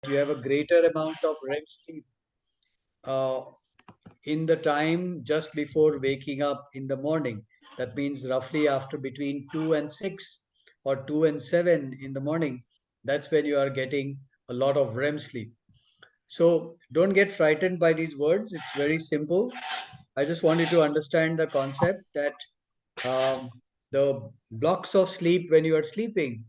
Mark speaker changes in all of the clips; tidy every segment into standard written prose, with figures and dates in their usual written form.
Speaker 1: you have a greater amount of REM sleep uh, in the time just before waking up in the morning. That means roughly after between 2 and 6 or 2 and 7 in the morning. That's when you are getting a lot of REM sleep. So don't get frightened by these words. It's very simple. I just want you to understand the concept that um, the blocks of sleep when you are sleeping,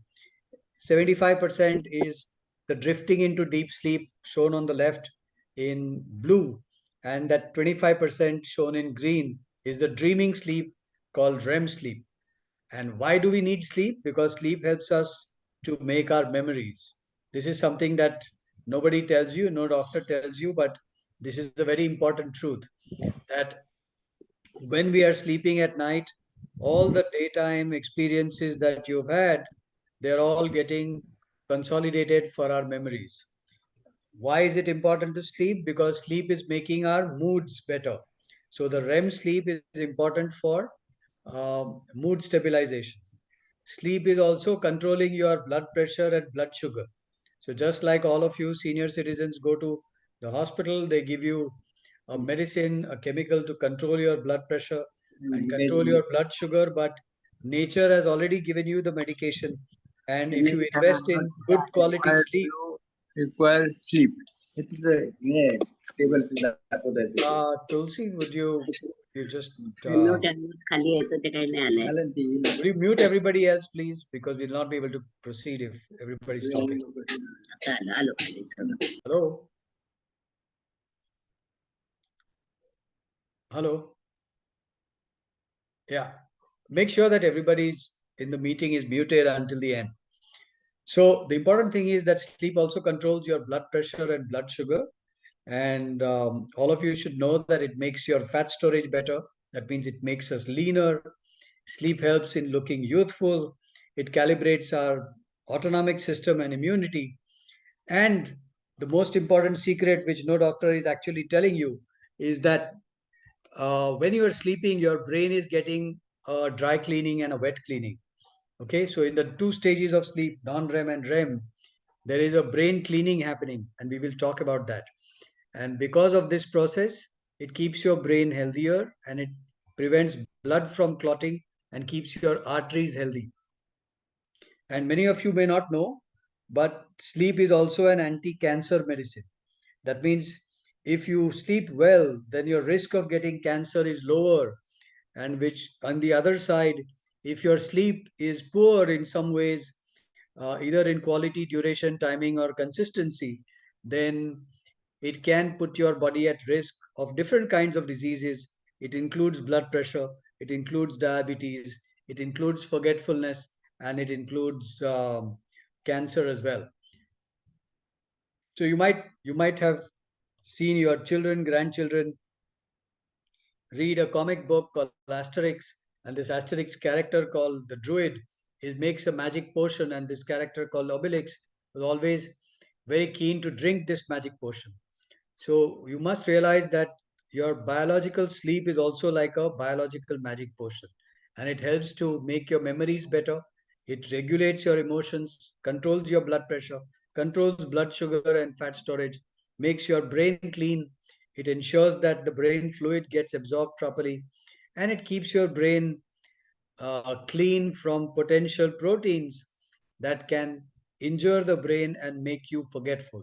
Speaker 1: 75% is the drifting into deep sleep shown on the left in blue, and that 25% shown in green is the dreaming sleep called REM sleep. And why do we need sleep? Because sleep helps us to make our memories. This is something that nobody tells you, no doctor tells you, but this is a very important truth that when we are sleeping at night, all the daytime experiences that you've had, they're all getting consolidated for our memories. Why is it important to sleep? Because sleep is making our moods better. So the REM sleep is important for mood stabilization. Sleep is also controlling your blood pressure and blood sugar. So just like all of you senior citizens go to the hospital, they give you a medicine, a chemical to control your blood pressure and control your blood sugar, but nature has already given you the medication. And if you invest in good quality
Speaker 2: Required
Speaker 1: sleep,
Speaker 2: you require sleep. It is a yeah, table से दाखवता आहे ते.
Speaker 1: Tulsi, would you just
Speaker 3: mute खाली आहे तर ते काही नाही आलंय.
Speaker 2: आलं ते येईल.
Speaker 1: would you mute everybody else, please? Because we'll not be able to proceed if everybody's talking.
Speaker 3: आता आलं आलो खाली सगळं.
Speaker 1: Hello? Hello? Yeah. Make sure that everybody's in the meeting is muted until the end. So the important thing is that sleep also controls your blood pressure and blood sugar. And all of you should know that it makes your fat storage better. That means it makes us leaner. Sleep helps in looking youthful. It calibrates our autonomic system and immunity. And the most important secret, which no doctor is actually telling you, is that when you are sleeping, your brain is getting a dry cleaning and a wet cleaning. Okay, so in the two stages of sleep, non-REM and REM, there is a brain cleaning happening, and we will talk about that. And because of this process, it keeps your brain healthier and it prevents blood from clotting and keeps your arteries healthy. And many of you may not know, but sleep is also an anti cancer medicine. That means if you sleep well, then your risk of getting cancer is lower. And which, on the other side, if your sleep is poor in some ways, either in quality, duration, timing, or consistency, then it can put your body at risk of different kinds of diseases. It includes blood pressure, it includes diabetes, it includes forgetfulness, and it includes cancer as well. So you might have seen your children, grandchildren read a comic book called Asterix, and this Asterix character called the Druid, it makes a magic potion, and this character called Obelix was always very keen to drink this magic potion. So you must realize that your biological sleep is also like a biological magic potion, and it helps to make your memories better. It regulates your emotions, controls your blood pressure, controls blood sugar and fat storage, makes your brain clean. It ensures that the brain fluid gets absorbed properly, and it keeps your brain clean from potential proteins that can injure the brain and make you forgetful.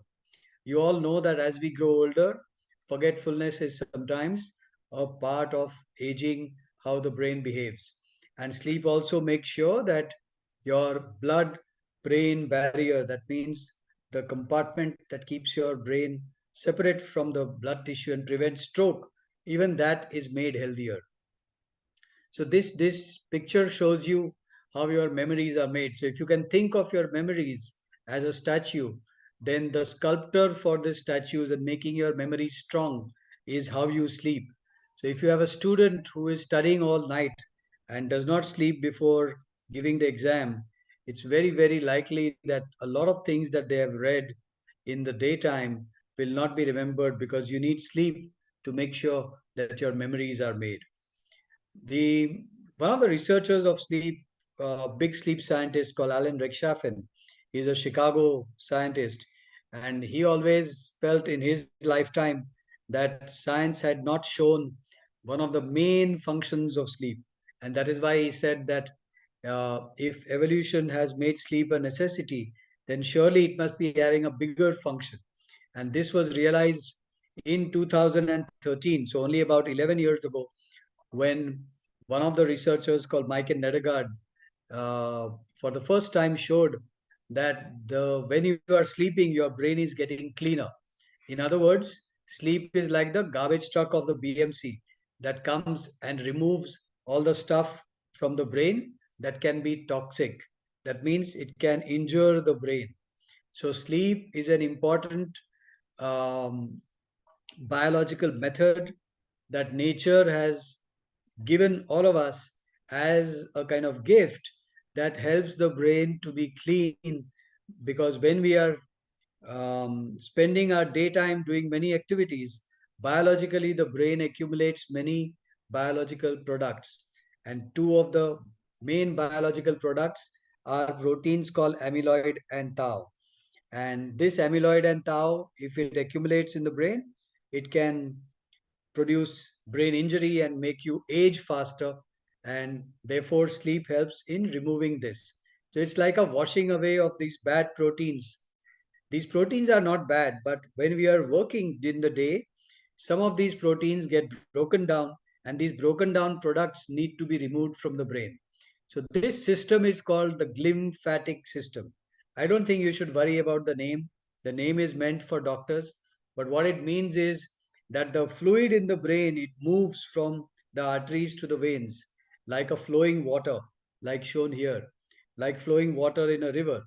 Speaker 1: You all know that as we grow older, forgetfulness is sometimes a part of aging, how the brain behaves. And sleep also makes sure that your blood brain barrier, that means the compartment that keeps your brain separate from the blood tissue and prevents stroke, even that is made healthier. So this picture shows you how your memories are made. So if you can think of your memories as a statue, then the sculptor for the statues and making your memory strong is how you sleep. So if you have a student who is studying all night and does not sleep before giving the exam, it's very likely that a lot of things that they have read in the daytime will not be remembered because you need sleep to make sure that your memories are made. The one of the researchers of sleep, big sleep scientist called Alan Rechtschaffen, he's a Chicago scientist, And he always felt in his lifetime that science had not shown one of the main functions of sleep. And that is why he said that if evolution has made sleep a necessity, then surely it must be having a bigger function. And this was realized in 2013, so only about 11 years ago, when one of the researchers called Mike and Nedegard for the first time showed that when you are sleeping, your brain is getting cleaner. In other words, sleep is like the garbage truck of the BMC that comes and removes all the stuff from the brain that can be toxic. That means it can injure the brain. So sleep is an important um, biological method that nature has given all of us as a kind of gift that helps the brain to be clean, because when we are spending our daytime doing many activities, biologically the brain accumulates many biological products. And two of the main biological products are proteins called amyloid and tau. And this amyloid and tau, if it accumulates in the brain, it can produce brain injury and make you age faster. And therefore, sleep helps in removing this. So it's like a washing away of these bad proteins. These proteins are not bad, but when we are working in the day, some of these proteins get broken down, and these broken down products need to be removed from the brain. So this system is called the glymphatic system. I don't think you should worry about the name. The name is meant for doctors, but what it means is that the fluid in the brain, it moves from the arteries to the veins like a flowing water, like shown here, like flowing water in a river.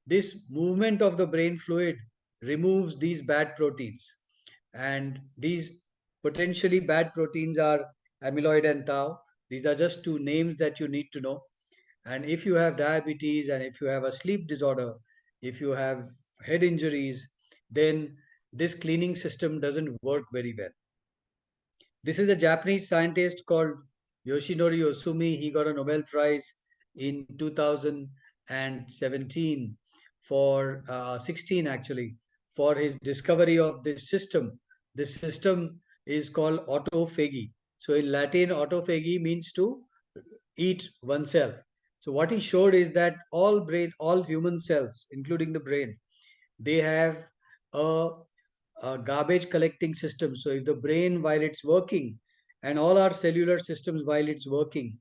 Speaker 1: This movement of the brain fluid removes these bad proteins, and these potentially bad proteins are amyloid and tau. These are just two names that you need to know. And if you have diabetes, and if you have a sleep disorder, if you have head injuries, then this cleaning system doesn't work very well. This is a Japanese scientist called Yoshinori Osumi. He got a Nobel Prize in 2017 for 16 actually, for his discovery of this system. This system is called autophagy. So in Latin, autophagy means to eat oneself. So what he showed is that all human cells, including the brain, they have a garbage collecting system. So if the brain, while it's working, and all our cellular systems while it's working,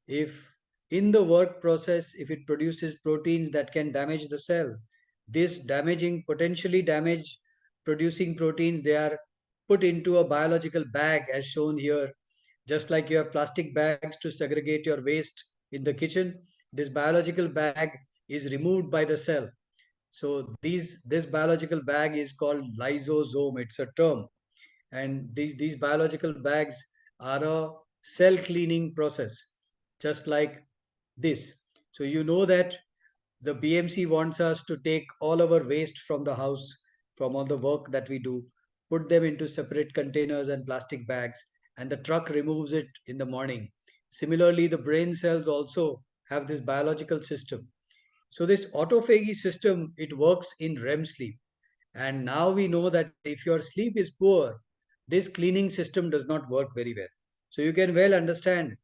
Speaker 1: if in the work process, if it produces proteins that can damage the cell, this damaging, potentially damage producing proteins, they are put into a biological bag as shown here. Just like you have plastic bags to segregate your waste in the kitchen, this biological bag is removed by the cell. So this biological bag is called lysosome. It's a term, and these biological bags are a cell cleaning process, just like this. So you know that the BMC wants us to take all our waste from the house, from all the work that we do, put them into separate containers and plastic bags, and the truck removes it in the morning. Similarly, the brain cells also have this biological system. So this autophagy system, it works in REM sleep. And now we know that if your sleep is poor, this cleaning system does not work very well. So you can well understand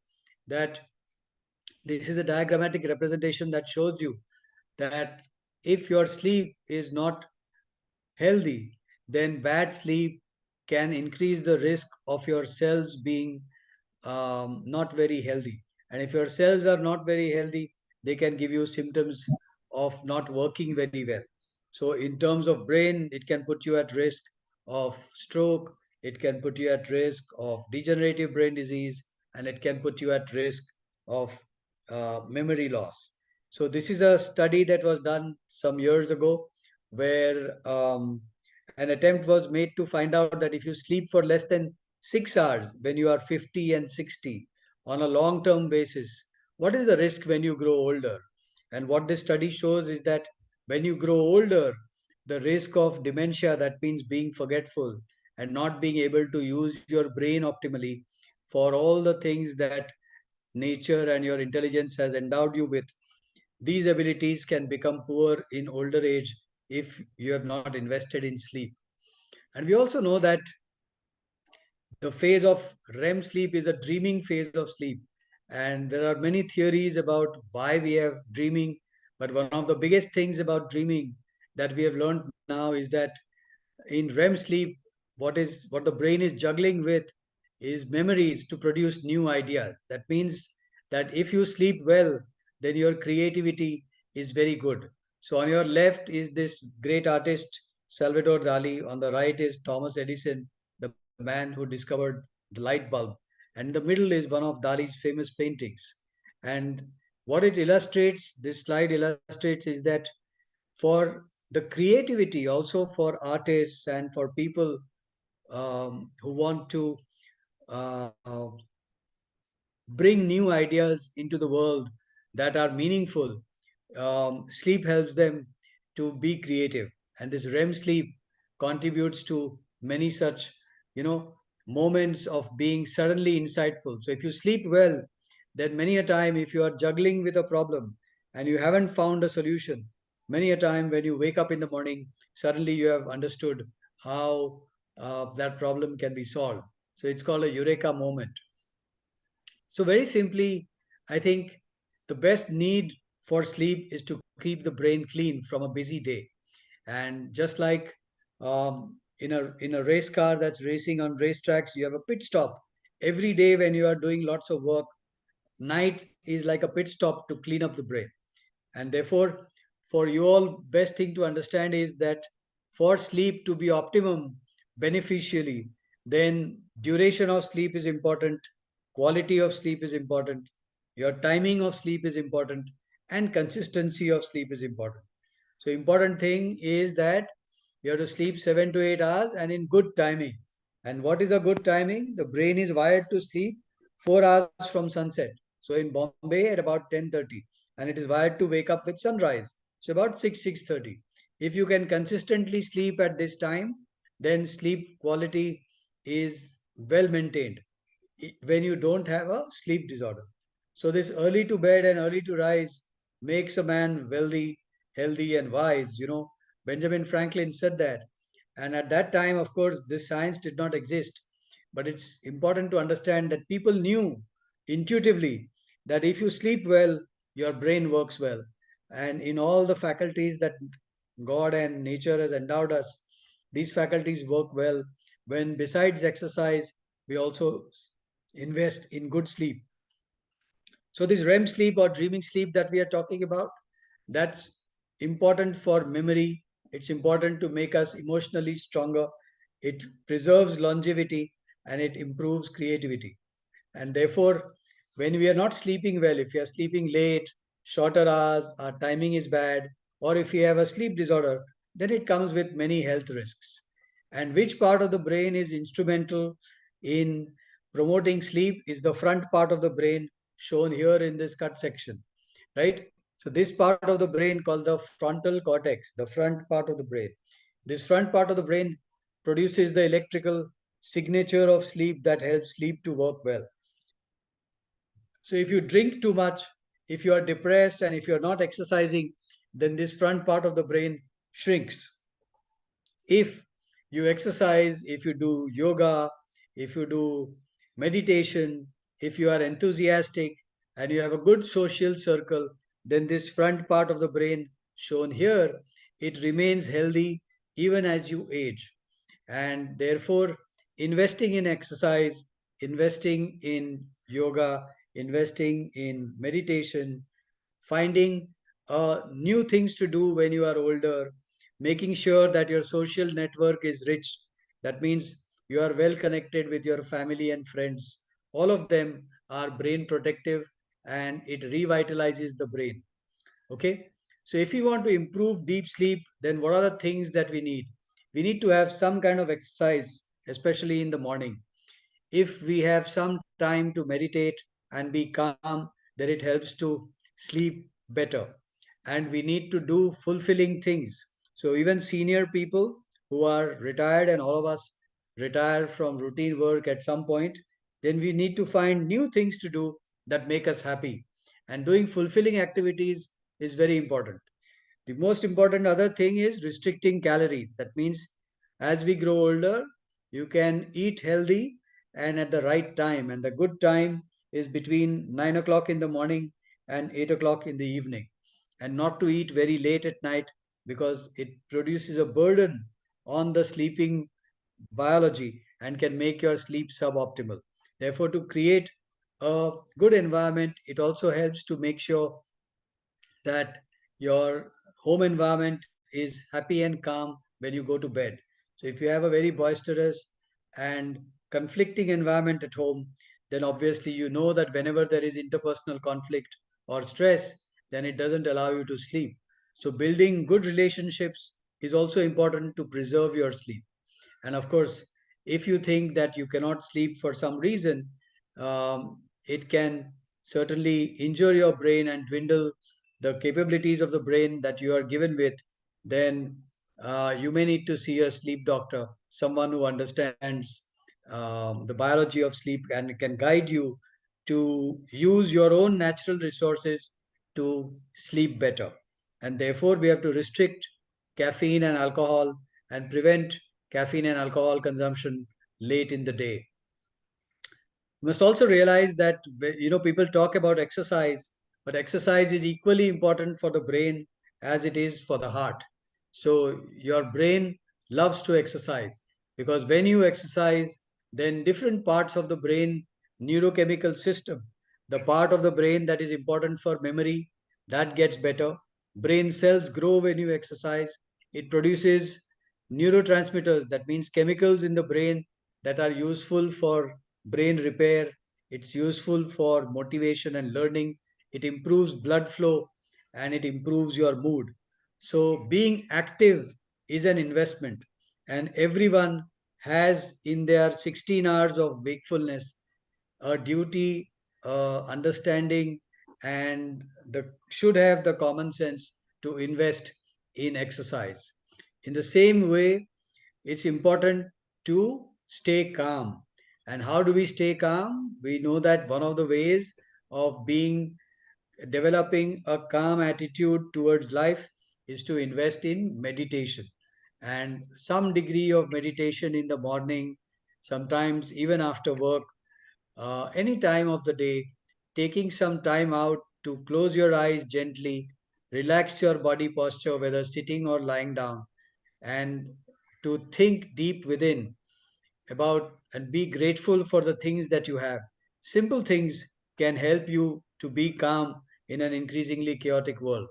Speaker 1: that this is a diagrammatic representation that shows you that if your sleep is not healthy, then bad sleep can increase the risk of your cells being not very healthy. And if your cells are not very healthy, they can give you symptoms of not working very well. So, in terms of brain, it can put you at risk of stroke, it can put you at risk of degenerative brain disease, and it can put you at risk of memory loss. So, this is a study that was done some years ago where an attempt was made to find out that if you sleep for less than 6 hours when you are 50 and 60 on a long term basis, what is the risk when you grow older? And what this study shows is that when you grow older, the risk of dementia, that means being forgetful and not being able to use your brain optimally for all the things that nature and your intelligence has endowed you with, these abilities can become poor in older age if you have not invested in sleep. And we also know that the phase of REM sleep is a dreaming phase of sleep. And there are many theories about why we have dreaming. But one of the biggest things about dreaming that we have learned now is that in REM sleep, what the brain is juggling with is memories to produce new ideas. That means that if you sleep well, then your creativity is very good. So on your left is this great artist Salvador Dali. On the right is Thomas Edison, the man who discovered the light bulb. And in the middle is one of Dali's famous paintings. And what it illustrates, this slide illustrates, is that for the creativity, also for artists and for people who want to uh, bring new ideas into the world that are meaningful, sleep helps them to be creative. And this REM sleep contributes to many such, moments of being suddenly insightful. So if you sleep well, then many a time, if you are juggling with a problem and you haven't found a solution, many a time when you wake up in the morning, suddenly you have understood how that problem can be solved. So it's called a eureka moment. So, very simply, I think the best need for sleep is to keep the brain clean from a busy day. And just like in a race car that's racing on racetracks, you have a pit stop. Every day when you are doing lots of work, night is like a pit stop to clean up the brain. And therefore, for you all, best thing to understand is that for sleep to be optimum beneficially, then duration of sleep is important, quality of sleep is important, your timing of sleep is important, and consistency of sleep is important. So important thing is that you have to sleep 7 to 8 hours and in good timing. And what is a good timing? The brain is wired to sleep 4 hours from sunset. So in Bombay at about 10:30, and it is wired to wake up with sunrise. So about 6:30. If you can consistently sleep at this time, then sleep quality is well maintained when you don't have a sleep disorder. So this early to bed and early to rise makes a man wealthy, healthy, and wise. Benjamin Franklin said that. And at that time, of course, this science did not exist. But it's important to understand that people knew intuitively that if you sleep well, your brain works well. And in all the faculties that God and nature has endowed us, these faculties work well when, besides exercise, we also invest in good sleep. So this REM sleep or dreaming sleep that we are talking about, that's important for memory. It's important to make us emotionally stronger. It preserves longevity and it improves creativity. And therefore, when we are not sleeping well, if we are sleeping late, shorter hours, our timing is bad, or if we have a sleep disorder, then it comes with many health risks. And which part of the brain is instrumental in promoting sleep is the front part of the brain shown here in this cut section, right? So this part of the brain called the frontal cortex, the front part of the brain. This front part of the brain produces the electrical signature of sleep that helps sleep to work well. So if you drink too much, if you are depressed and if you are not exercising, then this front part of the brain shrinks. If you exercise, if you do yoga, if you do meditation, if you are enthusiastic and you have a good social circle, then this front part of the brain shown here, it remains healthy even as you age. And therefore, investing in exercise, investing in yoga, investing in meditation, finding new things to do when you are older, making sure that your social network is rich. That means you are well connected with your family and friends. All of them are brain protective and it revitalizes the brain. Okay. So if you want to improve deep sleep, then what are the things that we need? We need to have some kind of exercise, especially in the morning. If we have some time to meditate and be calm, then it helps to sleep better. And we need to do fulfilling things. So even senior people who are retired, and all of us retire from routine work at some point, then we need to find new things to do that make us happy. And doing fulfilling activities is very important. The most important other thing is restricting calories. That means as we grow older, you can eat healthy and at the right time. And the good time is between 9 o'clock in the morning and 8 o'clock in the evening. And not to eat very late at night because it produces a burden on the sleeping biology and can make your sleep suboptimal. Therefore, to create a good environment, it also helps to make sure that your home environment is happy and calm when you go to bed. So, if you have a very boisterous and conflicting environment at home, then obviously you know that whenever there is interpersonal conflict or stress, then it doesn't allow you to sleep. So, building good relationships is also important to preserve your sleep. And of course, if you think that you cannot sleep for some reason, it can certainly injure your brain and dwindle the capabilities of the brain that you are given with. Then you may need to see a sleep doctor, someone who understands the biology of sleep and can guide you to use your own natural resources to sleep better. And therefore, we have to restrict caffeine and alcohol and prevent caffeine and alcohol consumption late in the day. You must also realize that people talk about exercise, but exercise is equally important for the brain as it is for the heart. So your brain loves to exercise because when you exercise, then different parts of the brain neurochemical system, the part of the brain that is important for memory, that gets better. Brain cells grow when you exercise. It produces neurotransmitters, that means chemicals in the brain that are useful for brain repair. It's useful for motivation and learning. It improves blood flow and it improves your mood. So, being active is an investment, and everyone has in their 16 hours of wakefulness a duty, understanding, and the should have the common sense to invest in exercise. In the same way, it's important to stay calm. And how do we stay calm? We know that one of the ways of being developing a calm attitude towards life is to invest in meditation and some degree of meditation in the morning, sometimes even after work, any time of the day, taking some time out to close your eyes gently, relax your body posture, whether sitting or lying down, and to think deep within about and be grateful for the things that you have. Simple things can help you to be calm in an increasingly chaotic world.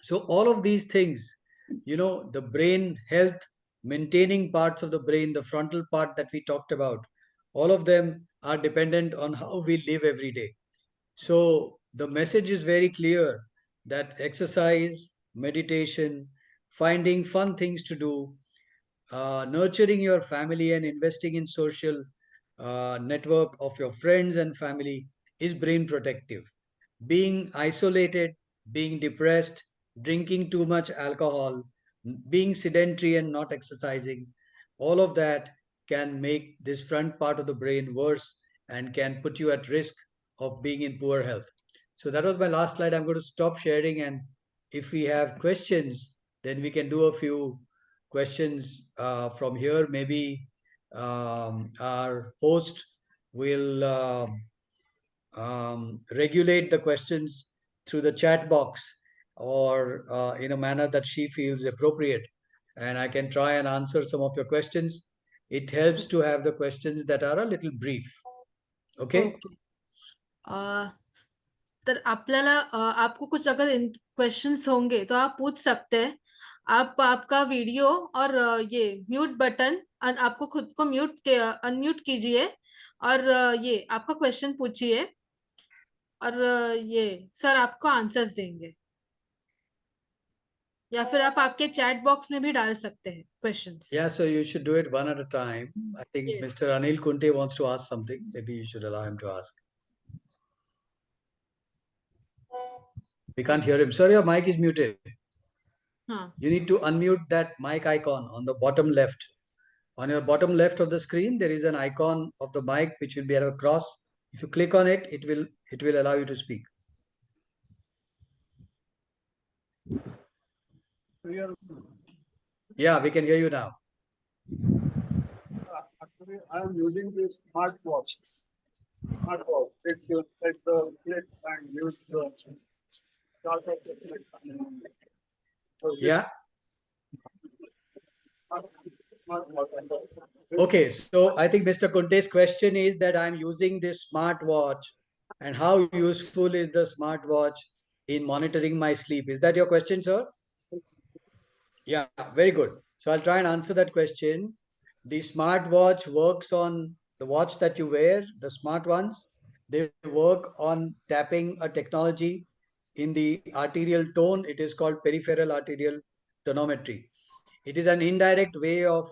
Speaker 1: So, all of these things, the brain health, maintaining parts of the brain, the frontal part that we talked about, all of them are dependent on how we live every day. So, the message is very clear that exercise, meditation, finding fun things to do, nurturing your family and investing in social network of your friends and family is brain protective. Being isolated, being depressed, drinking too much alcohol, being sedentary and not exercising, all of that can make this front part of the brain worse and can put you at risk of being in poor health. So that was my last slide. I'm going to stop sharing, and if we have questions, then we can do a few questions from here. Maybe our host will regulate the questions through the chat box or in a manner that she feels appropriate. And I can try and answer some of your questions. It helps to have the questions that are a little brief. Okay?
Speaker 4: Okay तर आपल्याला आपको कुछ अगर questions होंगे तो आप पूछ सकते हैं. आप आपका वीडियो और ये म्यूट बटन आपको खुद को अनम्यूट कीजिए और ये आपका क्वेश्चन पूछिए और ये सर आपको आंसर्स देंगे या फिर आप आपके चैट बॉक्स में भी डाल सकते हैं questions.
Speaker 1: Yeah, so you should do it one at a time. I think
Speaker 4: Yes.
Speaker 1: Mr. Anil Kunte wants to ask something. Maybe you should allow him to ask. We can't hear him. Sorry, your mic is muted.
Speaker 4: हाँ.
Speaker 1: You need to unmute that mic icon on the bottom left. On your bottom left of the screen, there is an icon of the mic which will be at a cross. If you click on it, it will allow you to speak. Yeah, we can hear you now.
Speaker 5: Actually, I am using this smartwatch. Smartwatch. It the click and use the start of the click.
Speaker 1: Yeah.
Speaker 5: Smartwatch.
Speaker 1: Okay, so I think Mr. Kunte's question is that I'm using this smartwatch and how useful is the smartwatch in monitoring my sleep? Is that your question, sir? Yeah, very good. So I'll try and answer that question. The smartwatch works on the watch that you wear, the smart ones. They work on tapping a technology in the arterial tone. It is called peripheral arterial tonometry. It is an indirect way of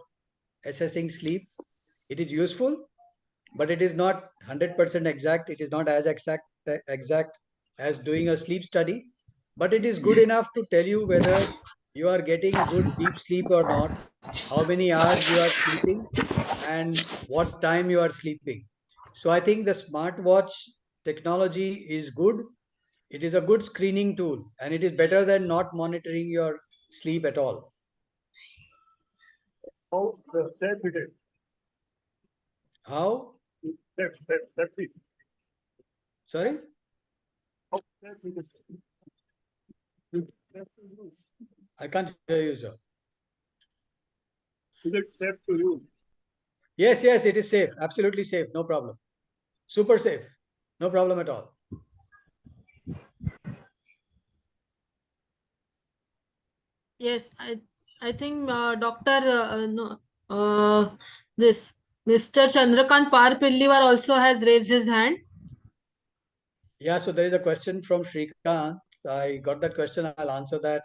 Speaker 1: assessing sleep. It is useful, but it is not 100% exact. It is not as exact as doing a sleep study, but it is good enough to tell you whether you are getting good deep sleep or not, how many hours you are sleeping, and what time you are sleeping. So I think the smartwatch technology is good. It is a good screening tool, and it is better than not monitoring your sleep at all.
Speaker 5: How the safe it is.
Speaker 1: How?
Speaker 5: Safety.
Speaker 1: Sorry?
Speaker 5: How safe it is. Is it safe to use?
Speaker 1: I can't hear you, sir.
Speaker 5: Is it safe to use?
Speaker 1: Yes, yes, it is safe. Absolutely safe. No problem. Super safe. No problem at all.
Speaker 4: Yes, I think Doctor no this Mr. Chandrakant Parpillivar also has raised his hand.
Speaker 1: Yeah, so there is a question from Shrikant. I got that question. I'll answer that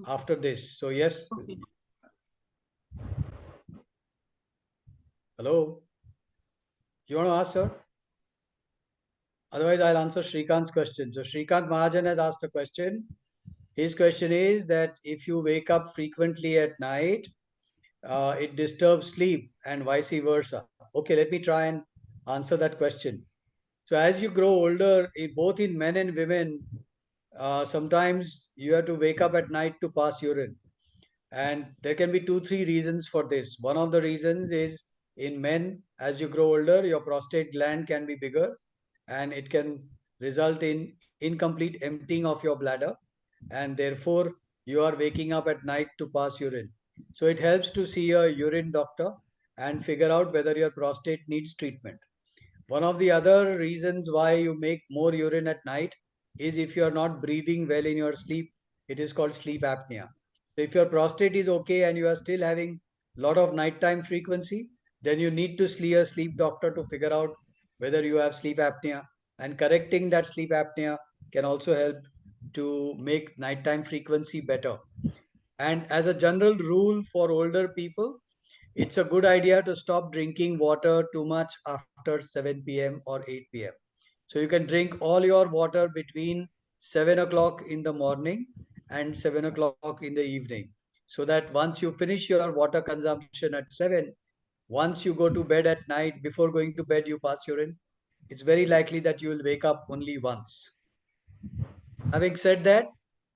Speaker 1: after this. So, yes.
Speaker 4: Okay.
Speaker 1: Hello. You want to ask, sir? Otherwise, I'll answer Shrikant's question. So, Shrikant Mahajan has asked a question. His question is that if you wake up frequently at night, it disturbs sleep and vice versa. Okay, let me try and answer that question. So, as you grow older, both in men and women, sometimes you have to wake up at night to pass urine. And there can be two, three reasons for this. One of the reasons is in men, as you grow older, your prostate gland can be bigger and it can result in incomplete emptying of your bladder. And therefore, you are waking up at night to pass urine. So it helps to see a urine doctor and figure out whether your prostate needs treatment. One of the other reasons why you make more urine at night is if you are not breathing well in your sleep. It is called sleep apnea. So if your prostate is okay and you are still having a lot of nighttime frequency, then you need to see a sleep doctor to figure out whether you have sleep apnea. And correcting that sleep apnea can also help to make nighttime frequency better. And as a general rule for older people, it's a good idea to stop drinking water too much after 7 p.m. or 8 p.m. So you can drink all your water between 7 o'clock in the morning and 7 o'clock in the evening. So that once you finish your water consumption at 7, once you go to bed at night, before going to bed, you pass urine, it's very likely that you will wake up only once. Having said that,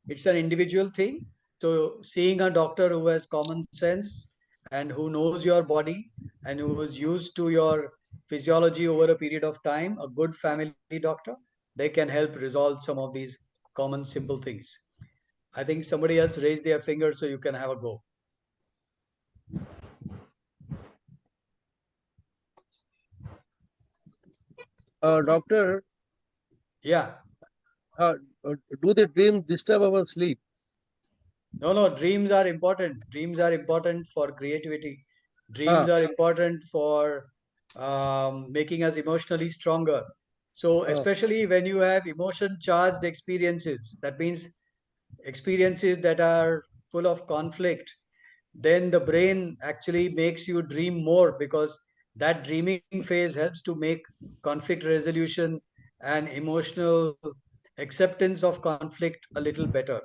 Speaker 1: it's an individual thing. So seeing a doctor who has common sense and who knows your body and who is used to your physiology over a period of time, a good family doctor, they can help resolve some of these common simple things. I think somebody else raised their finger, so you can have a go.
Speaker 6: Doctor,
Speaker 1: Yeah.
Speaker 6: do the dreams disturb our sleep?
Speaker 1: No, no, dreams are important. Dreams are important for creativity. Dreams are important for making us emotionally stronger. So, especially when you have emotion charged experiences, that means experiences that are full of conflict, then the brain actually makes you dream more because that dreaming phase helps to make conflict resolution and emotional acceptance of conflict a little better.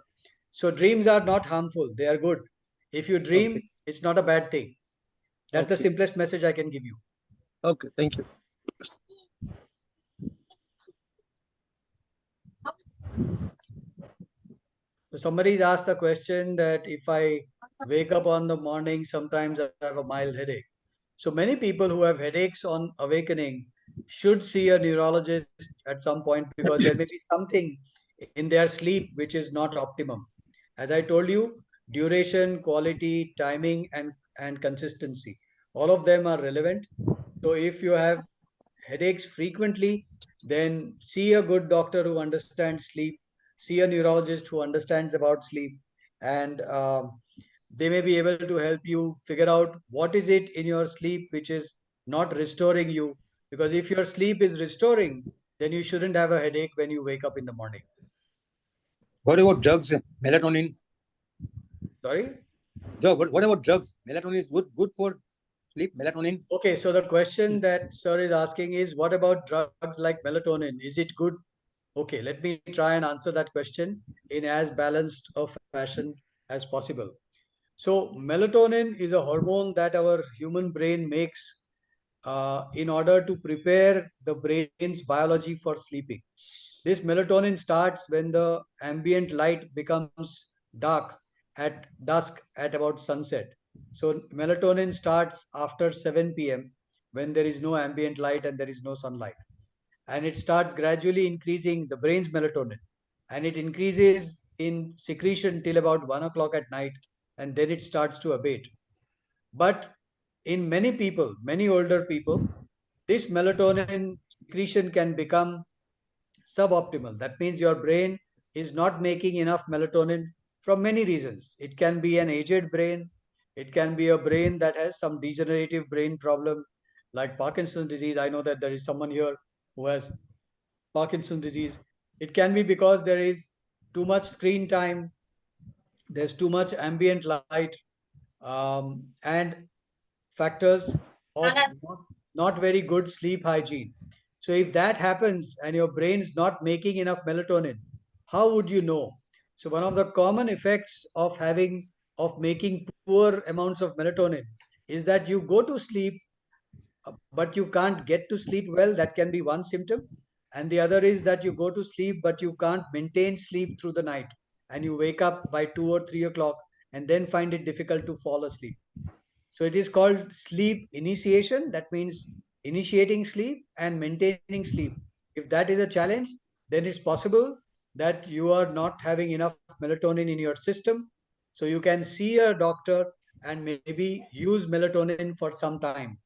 Speaker 1: So dreams are not harmful, they are good. If you dream,
Speaker 6: Okay.
Speaker 1: it's not a bad thing. That's the
Speaker 6: Okay.
Speaker 1: simplest message I can give you.
Speaker 6: Okay. Thank you.
Speaker 1: So somebody's asked the question that if I wake up on the morning, sometimes I have a mild headache. So many people who have headaches on awakening should see a neurologist at some point because there may be something in their sleep which is not optimum. As I told you, duration, quality, timing, and consistency, all of them are relevant. So if you have headaches frequently, then see a good doctor who understands sleep, see a neurologist who understands about sleep, and they may be able to help you figure out what is it in your sleep which is not restoring you. Because if your sleep is restoring, then you shouldn't have a headache when you wake up in the morning.
Speaker 7: What about drugs? Melatonin?
Speaker 1: Sorry?
Speaker 7: What about drugs? Melatonin is good for sleep. Melatonin.
Speaker 1: Okay, so the question that sir is asking is, what about drugs like melatonin? Is it good? Okay, let me try and answer that question in as balanced a fashion as possible. So, melatonin is a hormone that our human brain makes in order to prepare the brain's biology for sleeping. This melatonin starts when the ambient light becomes dark at dusk at about sunset. So, melatonin starts after 7 p.m. when there is no ambient light and there is no sunlight, and it starts gradually increasing the brain's melatonin, and it increases in secretion till about 1 o'clock at night, and then it starts to abate. But in many people, many older people, this melatonin secretion can become suboptimal. That means your brain is not making enough melatonin from many reasons. It can be an aged brain, it can be a brain that has some degenerative brain problem like Parkinson's disease. I know that there is someone here who has Parkinson's disease. It can be because there is too much screen time, there's too much ambient light, and factors of not very good sleep hygiene. So, if that happens and your brain is not making enough melatonin, how would you know? So, one of the common effects of making poor amounts of melatonin is that you go to sleep but you can't get to sleep well. That can be one symptom. And the other is that you go to sleep but you can't maintain sleep through the night, and you wake up by 2 or 3 o'clock and then find it difficult to fall asleep. So it is called sleep initiation. That means initiating sleep and maintaining sleep. If that is a challenge, then it's possible that you are not having enough melatonin in your system. So you can see a doctor and maybe use melatonin for some time.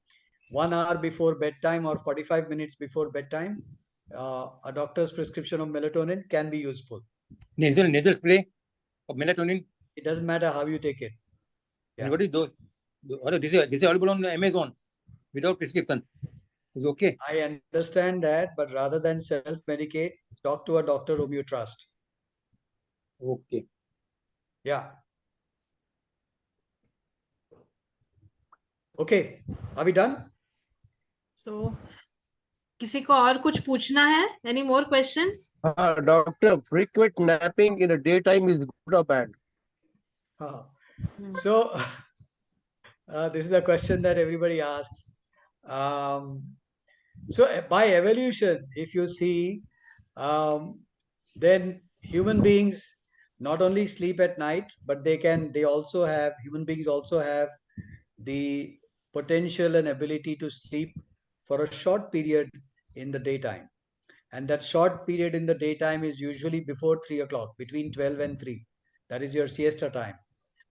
Speaker 1: 1 hour before bedtime or 45 minutes before bedtime, a doctor's prescription of melatonin can be useful.
Speaker 7: Nasal spray of melatonin.
Speaker 1: It doesn't matter how you take it.
Speaker 7: And what is those? This is available on Amazon without prescription. Is okay.
Speaker 1: I understand that, but rather than self-medicate, talk to a doctor whom you trust.
Speaker 7: Okay.
Speaker 1: Yeah. Okay. Are we done?
Speaker 4: So, किसी को और कुछ पूछना है? Any more questions?
Speaker 6: Doctor, frequent napping in the daytime is good or bad?
Speaker 1: So, this is a question that everybody asks. So, by evolution, if you see, um, then human beings not only sleep at night, but human beings also have the potential and ability to sleep for a short period in the daytime. And that short period in the daytime is usually before 3 o'clock, between 12 and 3. That is your siesta time.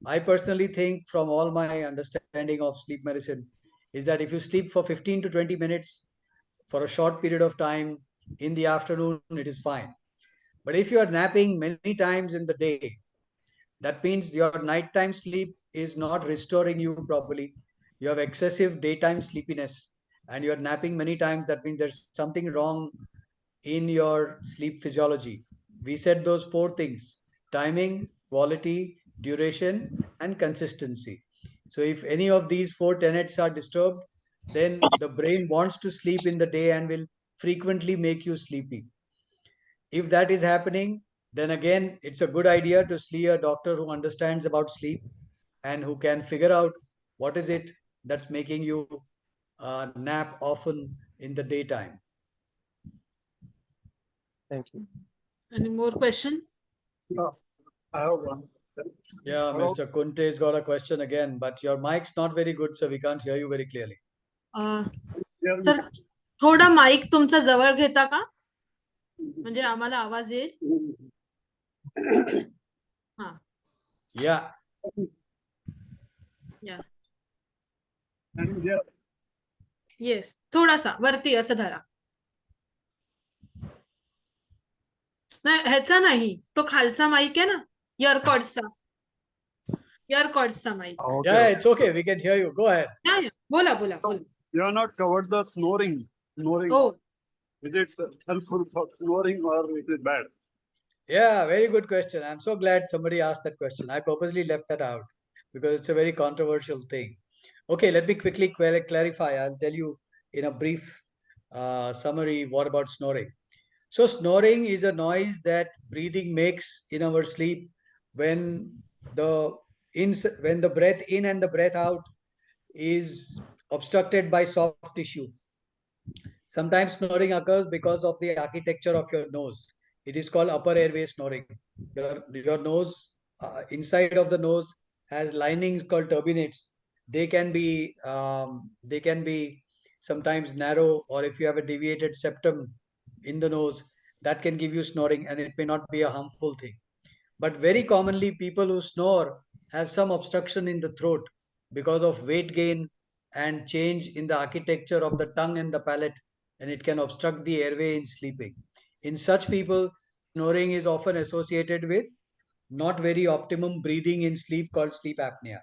Speaker 1: I personally think, from all my understanding of sleep medicine, is that if you sleep for 15 to 20 minutes for a short period of time in the afternoon, it is fine. But if you are napping many times in the day, that means your nighttime sleep is not restoring you properly. You have excessive daytime sleepiness and you're napping many times. That means there's something wrong in your sleep physiology. We said those four things: timing, quality, duration, and consistency. So, if any of these four tenets are disturbed, then the brain wants to sleep in the day and will frequently make you sleepy. If that is happening, then again, it's a good idea to see a doctor who understands about sleep and who can figure out what is it that's making you nap often in the daytime.
Speaker 6: Thank you.
Speaker 4: Any more questions?
Speaker 5: I have one.
Speaker 1: Yeah,
Speaker 5: Hello?
Speaker 1: Mr. Kunte's got a question again, but your mic's not very good, so we can't hear you very clearly.
Speaker 5: Hear me?
Speaker 4: Sir थोडा mike तुमचा जवळ घेता का म्हणजे आम्हाला आवाज येईल हा
Speaker 1: Yeah.
Speaker 4: या
Speaker 5: Can you hear?
Speaker 4: येस थोडासा वरती असं धरा नाही ह्याचा नाही तो खालचा माईक आहे ना इयरकॉर्डचा mike
Speaker 1: Yeah, it's okay. We can hear you. Go ahead.
Speaker 4: बोला बोला
Speaker 5: So,
Speaker 4: बोला
Speaker 5: you have not covered the snoring. Snoring.
Speaker 4: हो
Speaker 5: Is it helpful for snoring or it is bad?
Speaker 1: Yeah, very good question. I'm so glad somebody asked that question. I purposely left that out because it's a very controversial thing. Okay, let me quickly clarify. I'll tell you in a brief summary what about snoring. So, snoring is a noise that breathing makes in our sleep when the when the breath in and the breath out is obstructed by soft tissue. Sometimes snoring occurs because of the architecture of your nose. It is called upper airway snoring. Your nose, inside of the nose, has linings called turbinates. They can be sometimes narrow, or if you have a deviated septum in the nose, that can give you snoring, and it may not be a harmful thing. But very commonly, people who snore have some obstruction in the throat because of weight gain and change in the architecture of the tongue and the palate, and it can obstruct the airway in sleeping. In such people, snoring is often associated with not very optimum breathing in sleep called sleep apnea.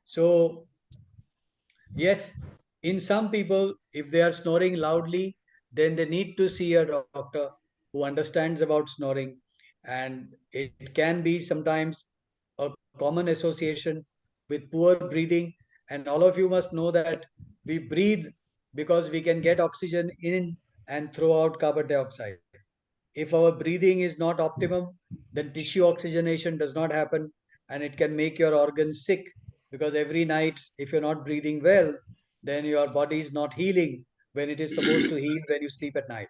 Speaker 1: So, yes, in some people, if they are snoring loudly, then they need to see a doctor who understands about snoring. And it can be sometimes a common association with poor breathing. And all of you must know that we breathe because we can get oxygen in and throw out carbon dioxide. If our breathing is not optimum, then tissue oxygenation does not happen and it can make your organs sick because every night, if you're not breathing well, then your body is not healing when it is supposed to heal when you sleep at night.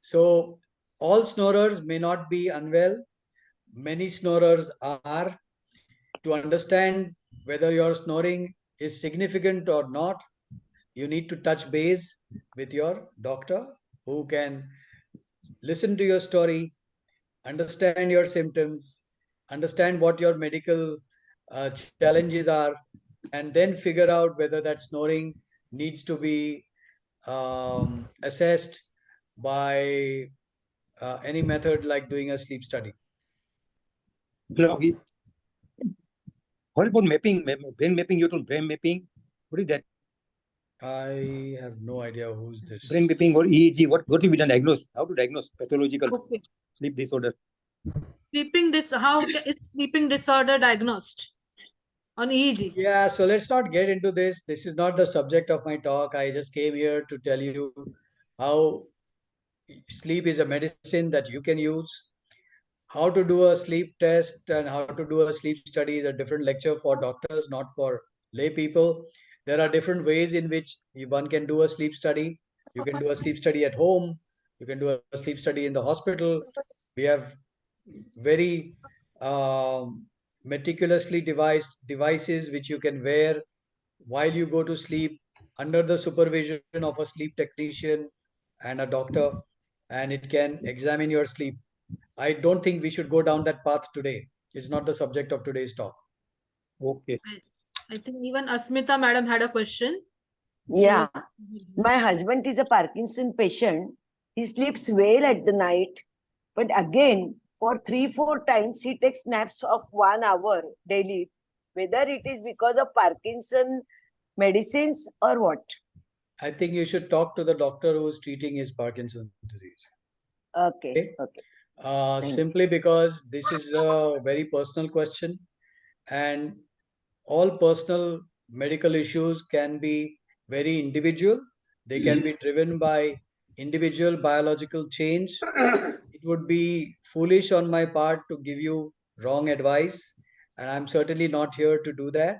Speaker 1: So, all snorers may not be unwell. Many snorers are. To understand whether your snoring is significant or not, you need to touch base with your doctor who can listen to your story, understand your symptoms, understand what your medical challenges are, and then figure out whether that snoring needs to be assessed by any method like doing a sleep study.
Speaker 7: Hello. What about mapping, brain mapping? You told brain mapping. What is that?
Speaker 1: I have no idea who's this.
Speaker 7: Brain mapping or EEG. What will be done? Diagnose? How to diagnose pathological
Speaker 4: okay
Speaker 7: sleep disorder?
Speaker 4: how is sleeping disorder diagnosed on EEG?
Speaker 1: Yeah, so let's not get into this. This is not the subject of my talk. I just came here to tell you how sleep is a medicine that you can use. How to do a sleep test and how to do a sleep study is a different lecture for doctors, not for lay people. There are different ways in which one can do a sleep study. You can do a sleep study at home. You can do a sleep study in the hospital. We have very meticulously devised devices which you can wear while you go to sleep under the supervision of a sleep technician and a doctor, and it can examine your sleep. I don't think we should go down that path today. It's not the subject of today's talk.
Speaker 7: Okay.
Speaker 4: I think even Asmita madam had a question.
Speaker 8: Yeah, my husband is a Parkinson patient. He sleeps well at the night, but again, for 3-4 times, he takes naps of 1 hour daily. Whether it is because of Parkinson medicines or what?
Speaker 1: I think you should talk to the doctor who is treating his Parkinson's disease.
Speaker 8: Okay, okay.
Speaker 1: Simply because this is a very personal question, and all personal medical issues can be very individual. They can be driven by individual biological change. It would be foolish on my part to give you wrong advice, and I'm certainly not here to do that.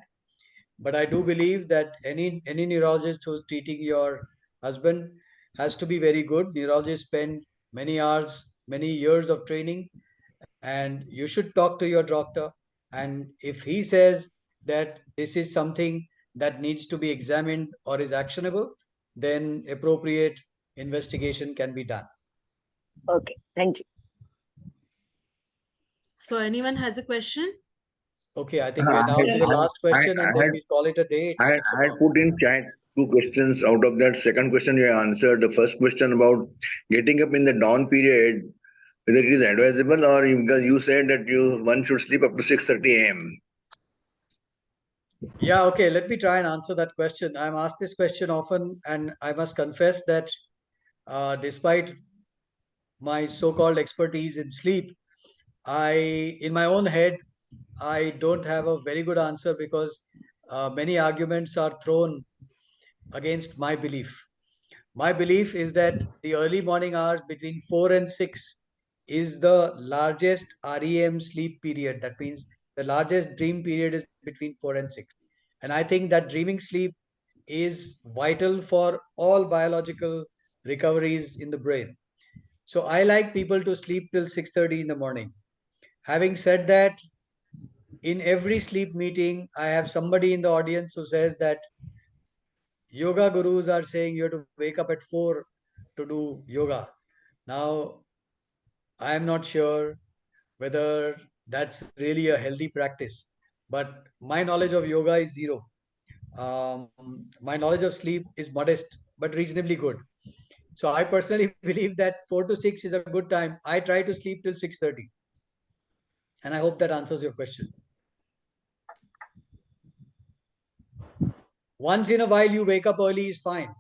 Speaker 1: But I do believe that any neurologist who's treating your husband has to be very good. Neurologists spend many hours, many years of training, and you should talk to your doctor. And if he says that this is something that needs to be examined or is actionable, then appropriate investigation can be done.
Speaker 8: Okay, thank you.
Speaker 4: So anyone has a question?
Speaker 1: Okay, I think we are now to the last question, and then we'll call it a day.
Speaker 9: I had put in chat two questions. Out of that second question you answered. The first question about getting up in the dawn period, whether it is advisable, or because you said that one should sleep up to 6:30 a.m.
Speaker 1: Yeah, okay, let me try and answer that question. I'm asked this question often, and I must confess that despite my so-called expertise in sleep, in my own head, I don't have a very good answer because many arguments are thrown against my belief. My belief is that the early morning hours between 4 and 6 is the largest REM sleep period. That means the largest dream period is between 4 and 6. And I think that dreaming sleep is vital for all biological recoveries in the brain. So I like people to sleep till 6:30 in the morning. Having said that, in every sleep meeting, I have somebody in the audience who says that yoga gurus are saying you have to wake up at 4 to do yoga. Now, I am not sure whether that's really a healthy practice, but my knowledge of yoga is zero. My knowledge of sleep is modest but reasonably good. So I personally believe that 4 to 6 is a good time. I try to sleep till 6:30, and I hope that answers your question. Once in a while you wake up early is fine,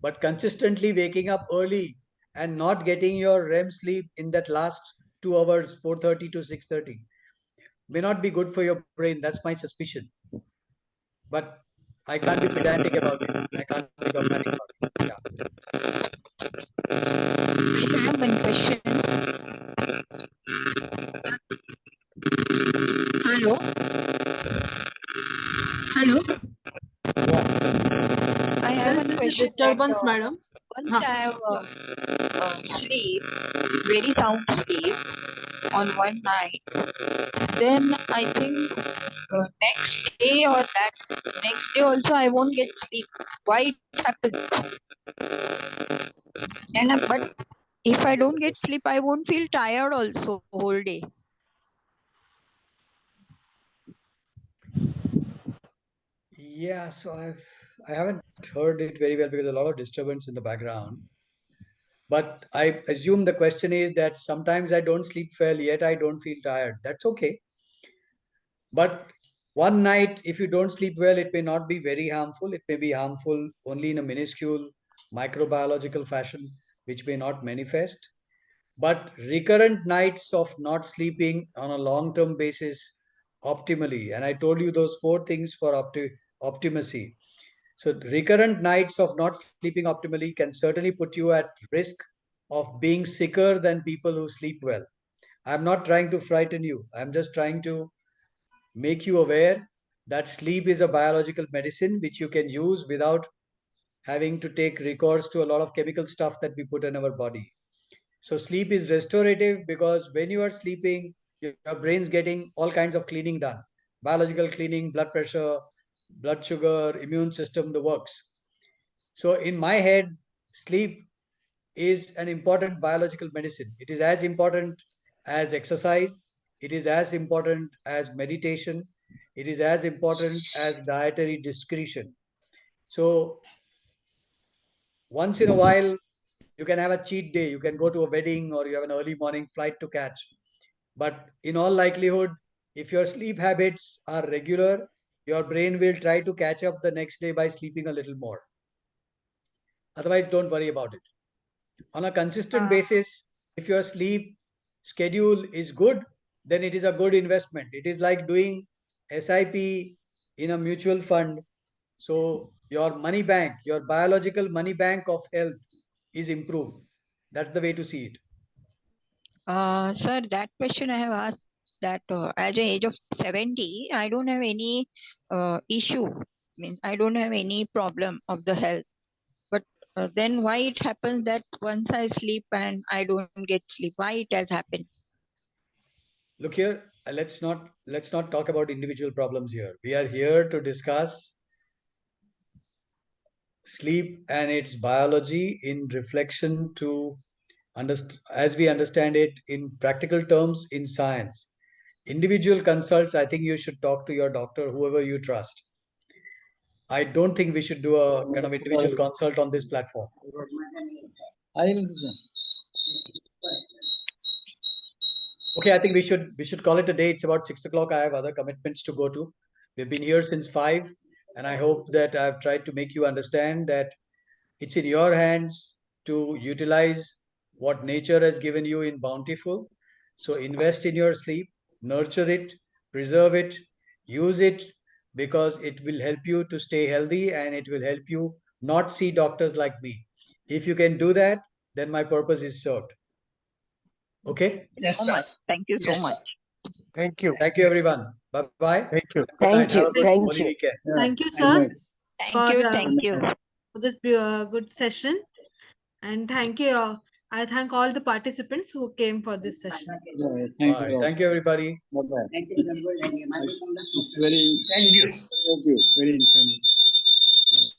Speaker 1: but consistently waking up early and not getting your REM sleep in that last 2 hours, 4:30 to 6:30, may not be good for your brain. That's my suspicion. But I can't be pedantic about it. I can't be dogmatic about it. Yeah.
Speaker 10: I have one question. Hello? Hello? I have
Speaker 4: There is
Speaker 10: one
Speaker 4: little
Speaker 10: question
Speaker 4: disturbance, madam.
Speaker 10: once I have sleep, very sound sleep on one night, then I think next day or that next day also I won't get sleep. Why it happens? And but if I don't get sleep, I won't feel tired also whole day.
Speaker 1: Yeah, so I haven't heard it very well because a lot of disturbance in the background. But I assume the question is that sometimes I don't sleep well, yet I don't feel tired. That's okay. But one night, if you don't sleep well, it may not be very harmful. It may be harmful only in a minuscule microbiological fashion, which may not manifest. But recurrent nights of not sleeping on a long term basis optimally, and I told you those four things for optimacy. So, recurrent nights of not sleeping optimally can certainly put you at risk of being sicker than people who sleep well. I'm not trying to frighten you, I'm just trying to make you aware that sleep is a biological medicine which you can use without having to take recourse to a lot of chemical stuff that we put in our body. So sleep is restorative because when you are sleeping, your brain's getting all kinds of cleaning done. Biological cleaning, blood pressure, blood sugar, immune system, the works. So in my head, sleep is an important biological medicine. It is as important as exercise. It is as important as meditation. It is as important as dietary discretion. So once in a while, you can have a cheat day. You can go to a wedding or you have an early morning flight to catch. But in all likelihood, if your sleep habits are regular, your brain will try to catch up the next day by sleeping a little more. Otherwise, don't worry about it. On a consistent basis, if your sleep schedule is good, then it is a good investment. It is like doing SIP in a mutual fund. So your money bank, your biological money bank of health is improved. That's the way to see it.
Speaker 10: Sir, that question I have asked that at the age of 70, I don't have any issue. Means I don't have any problem of the health. But then why it happens that once I sleep and I don't get sleep? Why it has happened?
Speaker 1: Look here, let's not talk about individual problems here. We are here to discuss sleep and its biology in reflection to as we understand it in practical terms in science. Individual consults, I think you should talk to your doctor, whoever you trust. I don't think we should do a kind of individual consult on this platform. Okay, I think we should call it a day. It's about 6 o'clock. I have other commitments to go to. We've been here since 5, and I hope that I've tried to make you understand that it's in your hands to utilize what nature has given you in bountiful. So invest in your sleep, nurture it, preserve it, use it, because it will help you to stay healthy and it will help you not see doctors like me. If you can do that, then my purpose is served. Okay?
Speaker 10: Yes, sir. Thank you so much.
Speaker 6: Thank you.
Speaker 1: Thank you, everyone. Bye-bye.
Speaker 6: Thank you.
Speaker 1: Good night.
Speaker 8: Thank you.
Speaker 1: Have a good
Speaker 8: Thank
Speaker 1: holy
Speaker 8: you.
Speaker 1: weekend.
Speaker 4: Thank you,
Speaker 2: Good
Speaker 4: sir,
Speaker 2: night.
Speaker 10: Thank you.
Speaker 4: for this good session. And thank you. I thank all the participants who came for this session.
Speaker 2: Thank
Speaker 1: Bye.
Speaker 2: you.
Speaker 1: Thank you, everybody.
Speaker 2: Bye-bye.
Speaker 3: Thank you.
Speaker 2: It's very, thank you. Very informative.